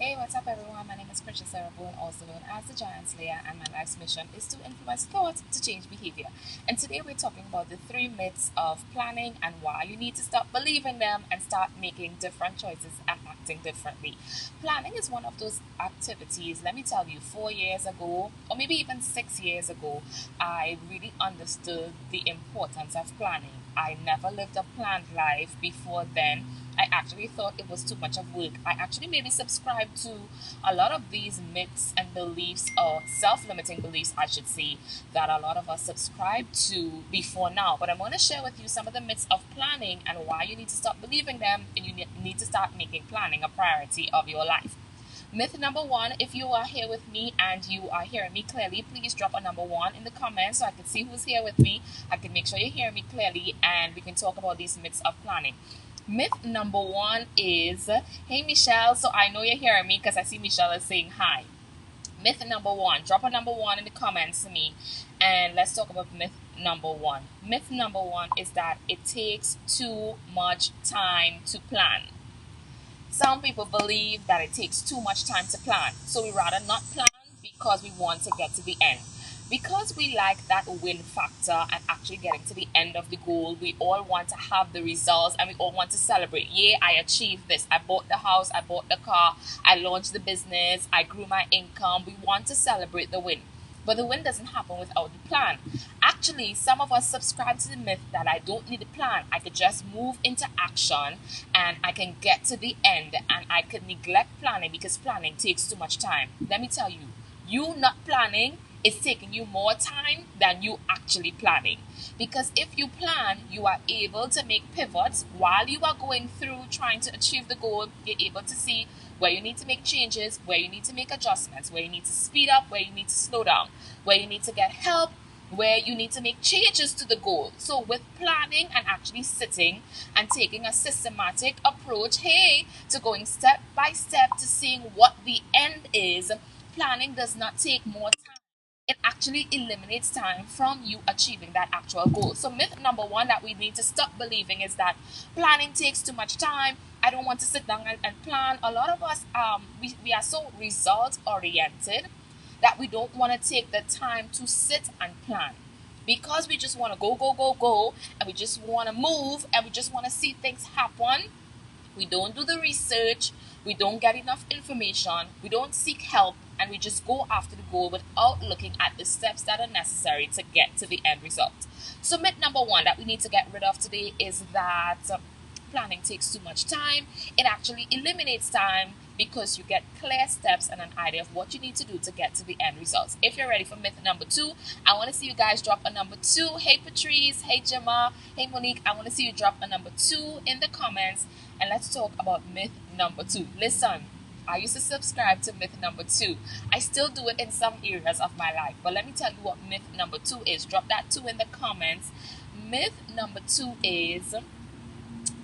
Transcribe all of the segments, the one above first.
Hey, what's up, everyone? My name is Patricia Sarabone, also known as the Giant Slayer, and my life's mission is to influence thought to change behavior. And today we're talking about the three myths of planning and why you need to stop believing them and start making different choices and acting differently. Planning is one of those activities, let me tell you, 4 years ago, or maybe even 6 years ago, I really understood the importance of planning. I never lived a planned life before then. I actually thought it was too much of work. I actually maybe subscribed to a lot of these myths and beliefs, or self limiting beliefs, I should say, that a lot of us subscribe to before now. But I'm going to share with you some of the myths of planning and why you need to stop believing them and you need to start making planning a priority of your life. Myth number one, if you are here with me and you are hearing me clearly, please drop a number one in the comments so I can see who's here with me. I can make sure you hear me clearly and we can talk about these myths of planning. Myth number one is, hey Michelle, so I know you're hearing me because I see Michelle is saying hi. Myth number one, drop a number one in the comments to me and let's talk about myth number one. Myth number one is that it takes too much time to plan. Some people believe that it takes too much time to plan, so we rather not plan because we want to get to the end. Because we like that win factor and actually getting to the end of the goal, we all want to have the results and we all want to celebrate. Yeah, I achieved this. I bought the house, I bought the car, I launched the business, I grew my income. We want to celebrate the win. But the win doesn't happen without the plan. Actually, some of us subscribe to the myth that I don't need a plan. I could just move into action and I can get to the end and I could neglect planning because planning takes too much time. Let me tell you, you not planning is taking you more time than you actually planning. Because if you plan, you are able to make pivots while you are going through trying to achieve the goal. You're able to see where you need to make changes, where you need to make adjustments, where you need to speed up, where you need to slow down, where you need to get help, where you need to make changes to the goal. So with planning and actually sitting and taking a systematic approach, hey, to going step by step to seeing what the end is, planning does not take more time. It actually eliminates time from you achieving that actual goal. So myth number one that we need to stop believing is that planning takes too much time. I don't want to sit down and plan. A lot of us, we are so result oriented that we don't want to take the time to sit and plan because we just want to go, go, go, go, and we just want to move and we just want to see things happen. We don't do the research, we don't get enough information, we don't seek help, and we just go after the goal without looking at the steps that are necessary to get to the end result. So, myth number one that we need to get rid of today is that planning takes too much time. It actually eliminates time because you get clear steps and an idea of what you need to do to get to the end results. If you're ready for myth number two, I want to see you guys drop a number two. Hey Patrice, hey Gemma, hey Monique, I want to see you drop a number two in the comments and let's talk about myth number two. Listen, I used to subscribe to myth number two. I still do it in some areas of my life, but let me tell you what myth number two is. Drop that two in the comments. Myth number two is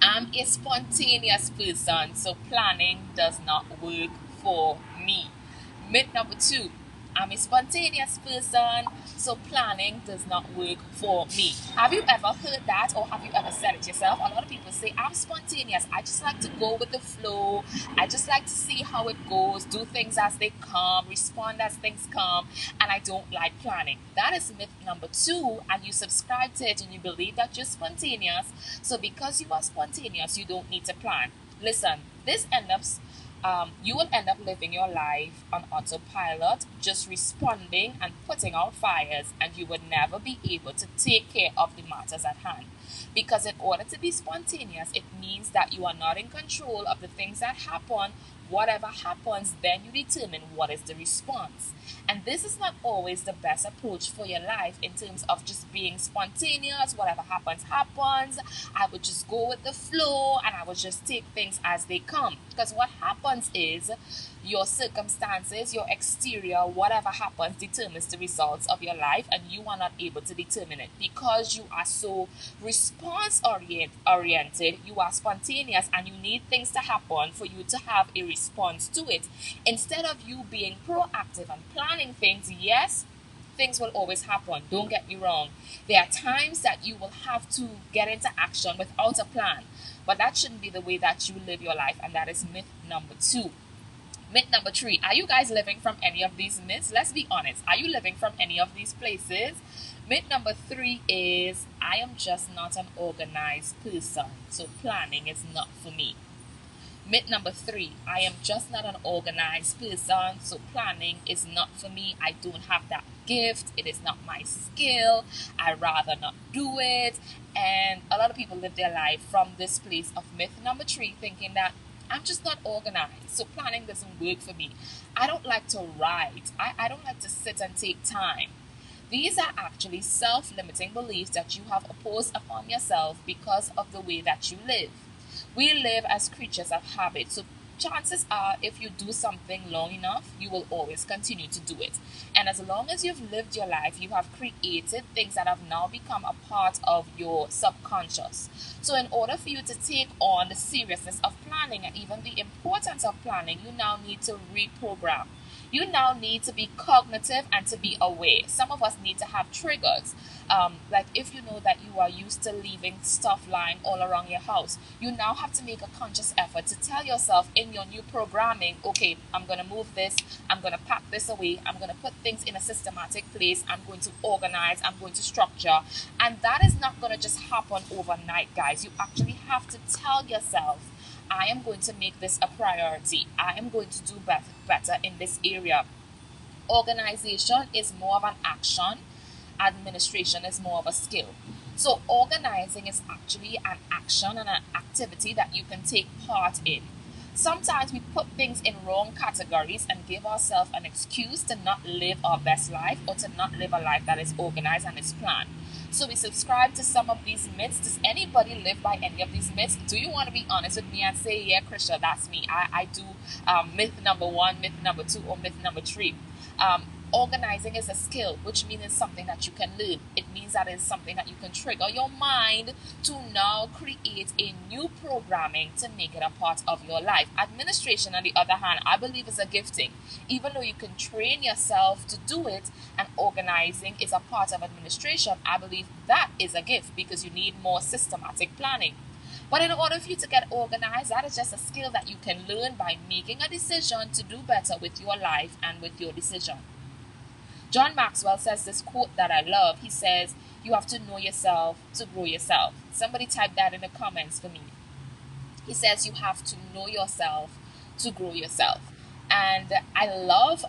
I'm a spontaneous person, so planning does not work for me. Myth number two, I'm a spontaneous person, so planning does not work for me. Have you ever heard that or have you ever said it yourself? A lot of people say, I'm spontaneous. I just like to go with the flow. I just like to see how it goes, do things as they come, respond as things come, and I don't like planning. That is myth number two, and you subscribe to it and you believe that you're spontaneous. So because you are spontaneous, you don't need to plan. Listen, this ends up you will end up living your life on autopilot, just responding and putting out fires, and you would never be able to take care of the matters at hand. Because in order to be spontaneous, it means that you are not in control of the things that happen. Whatever happens, then you determine what is the response. And this is not always the best approach for your life in terms of just being spontaneous. Whatever happens, happens. I would just go with the flow and I would just take things as they come. Because what happens is your circumstances, your exterior, whatever happens determines the results of your life, and you are not able to determine it because you are so response oriented, you are spontaneous, and you need things to happen for you to have a response to it. Instead of you being proactive and planning things, yes, things will always happen. Don't get me wrong. There are times that you will have to get into action without a plan, but that shouldn't be the way that you live your life, and that is myth number two. Myth number three, are you guys living from any of these myths? Let's be honest. Are you living from any of these places? Myth number three is, I am just not an organized person, so planning is not for me. Myth number three, I am just not an organized person, so planning is not for me. I don't have that gift. It is not my skill. I rather not do it. And a lot of people live their life from this place of myth number three, thinking that I'm just not organized, so planning doesn't work for me. I don't like to write. I don't like to sit and take time. These are actually self limiting beliefs that you have imposed upon yourself because of the way that you live. We live as creatures of habit, so chances are if you do something long enough, you will always continue to do it. And as long as you've lived your life, you have created things that have now become a part of your subconscious. So, in order for you to take on the seriousness of planning and even the importance of planning, you now need to reprogram. You now need to be cognitive and to be aware. Some of us need to have triggers. Like if you know that you are used to leaving stuff lying all around your house, you now have to make a conscious effort to tell yourself in your new programming, okay, I'm going to move this, I'm going to pack this away, I'm going to put things in a systematic place, I'm going to organize, I'm going to structure. And that is not going to just happen overnight, guys. You actually have to tell yourself, I am going to make this a priority. I am going to do better in this area. Organization is more of an action, administration is more of a skill. So, organizing is actually an action and an activity that you can take part in. Sometimes we put things in wrong categories and give ourselves an excuse to not live our best life or to not live a life that is organized and is planned. So we subscribe to some of these myths. Does anybody live by any of these myths? Do you want to be honest with me and say, yeah, Krisha, that's me. I do myth number one, myth number two, or myth number three. Organizing is a skill, which means it's something that you can learn. It means that it's something that you can trigger your mind to now create a new programming to make it a part of your life. Administration, on the other hand, I believe is a gifting. Even though you can train yourself to do it, and organizing is a part of administration, I believe that is a gift because you need more systematic planning. But in order for you to get organized, that is just a skill that you can learn by making a decision to do better with your life and with your decision. John Maxwell says this quote that I love. He says, you have to know yourself to grow yourself. Somebody type that in the comments for me. He says you have to know yourself to grow yourself. And I love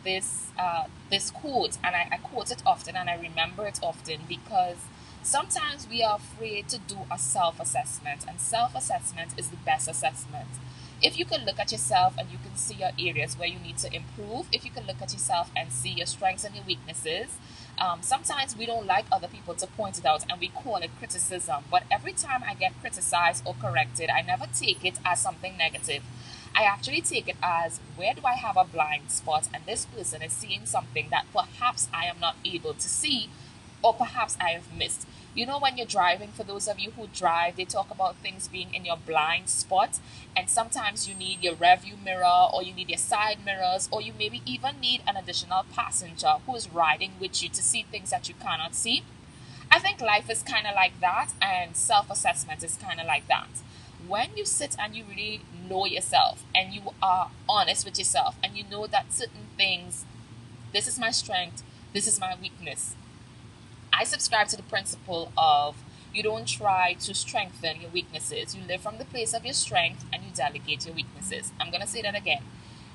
this quote, and I quote it often and I remember it often because sometimes we are afraid to do a self-assessment, and self-assessment is the best assessment. If you can look at yourself and you can see your areas where you need to improve, if you can look at yourself and see your strengths and your weaknesses, sometimes we don't like other people to point it out and we call it criticism. But every time I get criticized or corrected, I never take it as something negative. I actually take it as, where do I have a blind spot? And this person is seeing something that perhaps I am not able to see, or perhaps I have missed. You know, when you're driving, for those of you who drive, they talk about things being in your blind spot. And sometimes you need your rear view mirror, or you need your side mirrors, or you maybe even need an additional passenger who is riding with you to see things that you cannot see. I think life is kind of like that, and self-assessment is kind of like that. When you sit and you really know yourself and you are honest with yourself and you know that certain things, this is my strength, this is my weakness. I subscribe to the principle of, you don't try to strengthen your weaknesses. You live from the place of your strength and you delegate your weaknesses. I'm going to say that again.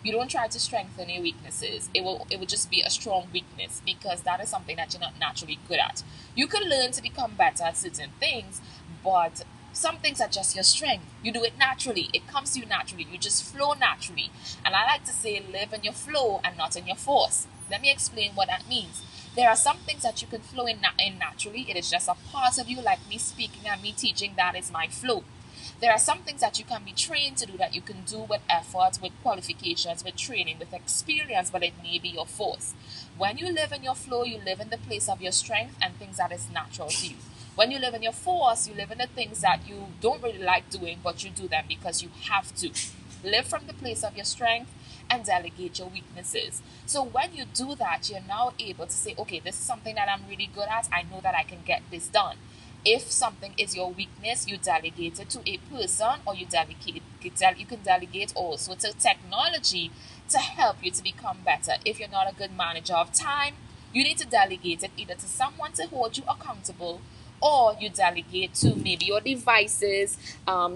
You don't try to strengthen your weaknesses. It will just be a strong weakness because that is something that you're not naturally good at. You can learn to become better at certain things, but some things are just your strength. You do it naturally. It comes to you naturally. You just flow naturally. And I like to say, live in your flow and not in your force. Let me explain what that means. There are some things that you can flow in naturally. It is just a part of you, like me speaking and me teaching. That is my flow. There are some things that you can be trained to do, that you can do with effort, with qualifications, with training, with experience, but it may be your force. When you live in your flow, you live in the place of your strength and things that is natural to you. When you live in your force, you live in the things that you don't really like doing, but you do them because you have to. Live from the place of your strength and delegate your weaknesses. So when you do that, you're now able to say, okay, this is something that I'm really good at. I know that I can get this done. If something is your weakness, you delegate it to a person, or you can delegate also to technology to help you to become better. If you're not a good manager of time, you need to delegate it either to someone to hold you accountable, or you delegate to maybe your devices.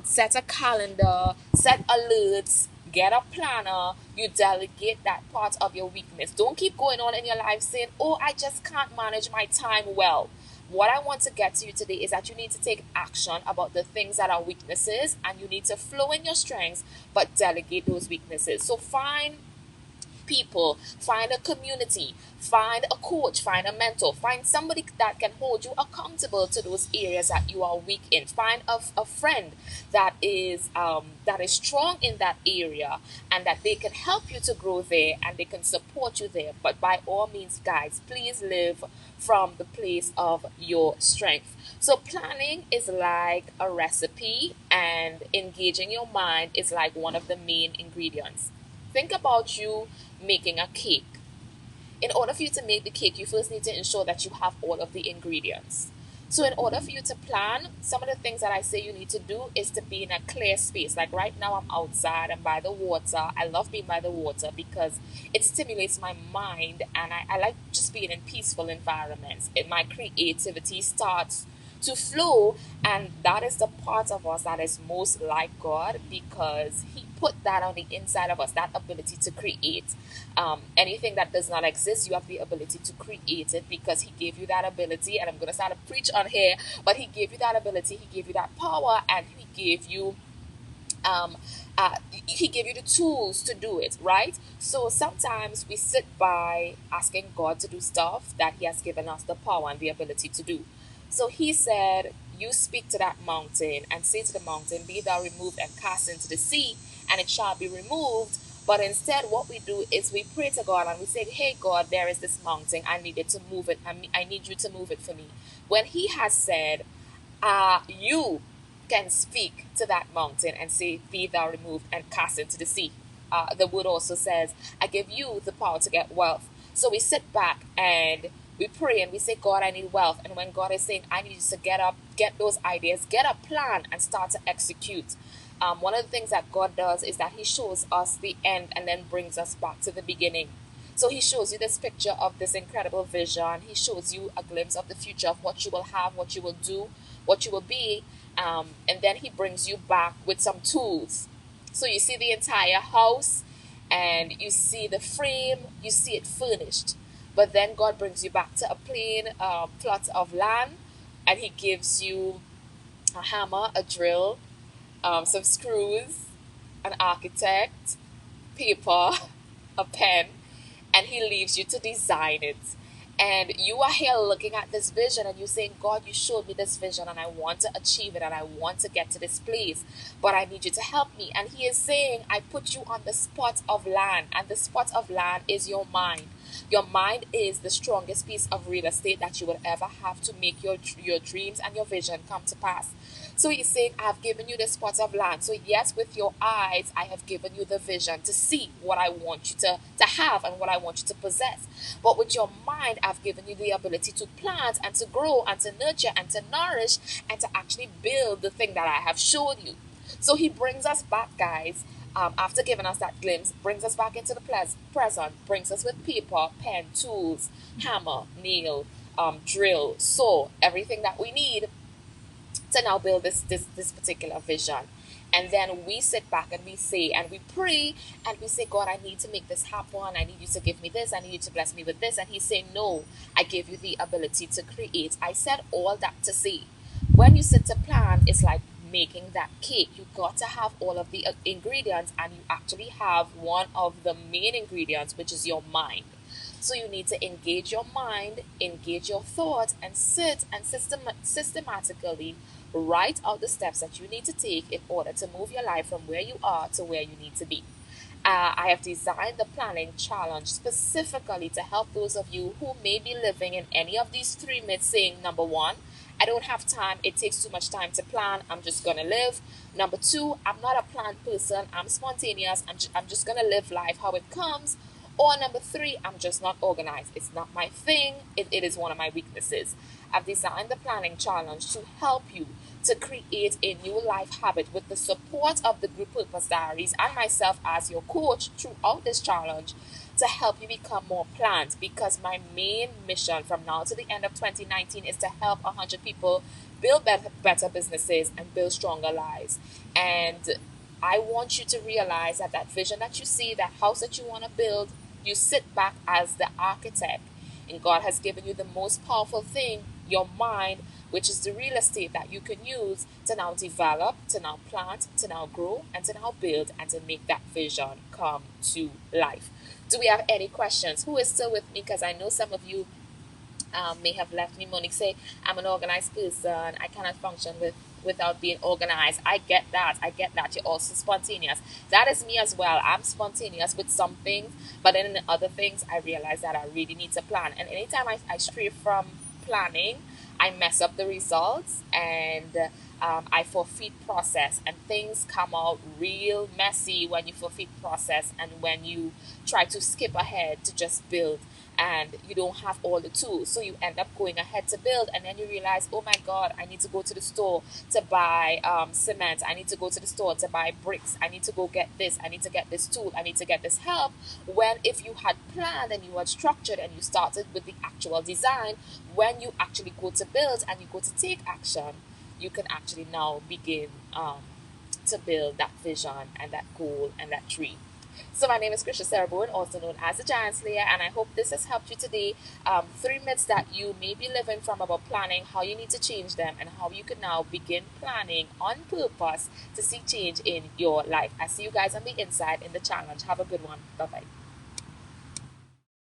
Set a calendar, set alerts, get a planner. You delegate that part of your weakness. Don't keep going on in your life saying, oh, I just can't manage my time well. What I want to get to you today is that you need to take action about the things that are weaknesses, and you need to flow in your strengths but delegate those weaknesses. So find people, find a community, find a coach, find a mentor, find somebody that can hold you accountable to those areas that you are weak in. Find a friend that is strong in that area, and that they can help you to grow there and they can support you there. But by all means, guys, please live from the place of your strength. So planning is like a recipe, and engaging your mind is like one of the main ingredients. Think about you making a cake. In order for you to make the cake, you first need to ensure that you have all of the ingredients. So, in order for you to plan, some of the things that I say you need to do is to be in a clear space. Like right now, I'm outside and by the water. I love being by the water because it stimulates my mind, and I like just being in peaceful environments. My creativity starts to flow, and that is the part of us that is most like God, because He put that on the inside of us, that ability to create. Anything that does not exist, you have the ability to create it, because He gave you that ability. And I'm going to start to preach on here, but He gave you that ability, He gave you that power, and um, He gave you the tools to do it, right? So sometimes we sit by asking God to do stuff that He has given us the power and the ability to do. So He said, you speak to that mountain and say to the mountain, be thou removed and cast into the sea, and it shall be removed. But instead, what we do is we pray to God and we say, hey, God, there is this mountain. I need it to move it. I need you to move it for me. When He has said, you can speak to that mountain and say, be thou removed and cast into the sea. The word also says, I give you the power to get wealth. So we sit back and we pray and we say, God, I need wealth. And when God is saying, I need you to get up, get those ideas, get a plan, and start to execute. One of the things that God does is that He shows us the end and then brings us back to the beginning. So He shows you this picture of this incredible vision. He shows you a glimpse of the future of what you will have, what you will do, what you will be. And then He brings you back with some tools. So you see the entire house and you see the frame, you see it furnished. But then God brings you back to a plain plot of land, and He gives you a hammer, a drill, some screws, an architect, paper, a pen, and He leaves you to design it. And you are here looking at this vision and you're saying, God, you showed me this vision and I want to achieve it and I want to get to this place, but I need you to help me. And He is saying, I put you on the spot of land, and the spot of land is your mind. Your mind is the strongest piece of real estate that you will ever have to make your dreams and your vision come to pass. So He's saying, I've given you the spot of land. So yes, with your eyes, I have given you the vision to see what I want you to have and what I want you to possess. But with your mind, I've given you the ability to plant and to grow and to nurture and to nourish and to actually build the thing that I have showed you. So He brings us back, guys, after giving us that glimpse, brings us back into the present, brings us with paper, pen, tools, hammer, nail, drill, saw, everything that we need to now build this particular vision. And then we sit back and we say and we pray and we say, God, I need to make this happen. I need you to give me this. I need you to bless me with this. And He's saying, no, I give you the ability to create. I said all that to say, when you sit to plan, it's like making that cake. You got to have all of the ingredients, and you actually have one of the main ingredients, which is your mind. So you need to engage your mind, engage your thoughts, and sit and systematically write out the steps that you need to take in order to move your life from where you are to where you need to be. I have designed the planning challenge specifically to help those of you who may be living in any of these three myths, saying, number one, I don't have time. It takes too much time to plan. I'm just going to live. Number two, I'm not a planned person. I'm spontaneous. I'm just going to live life how it comes. Or number three, I'm just not organized. It's not my thing. It is one of my weaknesses. I've designed the planning challenge to help you to create a new life habit with the support of the Group Purpose Diaries and myself as your coach throughout this challenge to help you become more planned, because my main mission from now to the end of 2019 is to help 100 people build better businesses and build stronger lives. And I want you to realize that that vision that you see, that house that you want to build, you sit back as the architect, and God has given you the most powerful thing, your mind, which is the real estate that you can use to now develop, to now plant, to now grow, and to now build, and to make that vision come to life. Do we have any questions? Who is still with me? Because I know some of you may have left me. Monique say, I'm an organized person. I cannot function without being organized. I get that. I get that. You're also spontaneous. That is me as well. I'm spontaneous with some things, but then in the other things, I realize that I really need to plan. And anytime I stray from planning, I mess up the results, and I forfeit process, and things come out real messy when you forfeit process and when you try to skip ahead to just build, and you don't have all the tools. So you end up going ahead to build, and then you realize, oh my God, I need to go to the store to buy cement. I need to go to the store to buy bricks. I need to go get this. I need to get this tool. I need to get this help. When if you had planned and you had structured and you started with the actual design, when you actually go to build and you go to take action, you can actually now begin to build that vision and that goal and that dream. So my name is Krisha Sarah Bowen, also known as the Giant Slayer, and I hope this has helped you today. 3 myths that you may be living from about planning, how you need to change them, and how you can now begin planning on purpose to see change in your life. I see you guys on the inside in the challenge. Have a good one. Bye-bye.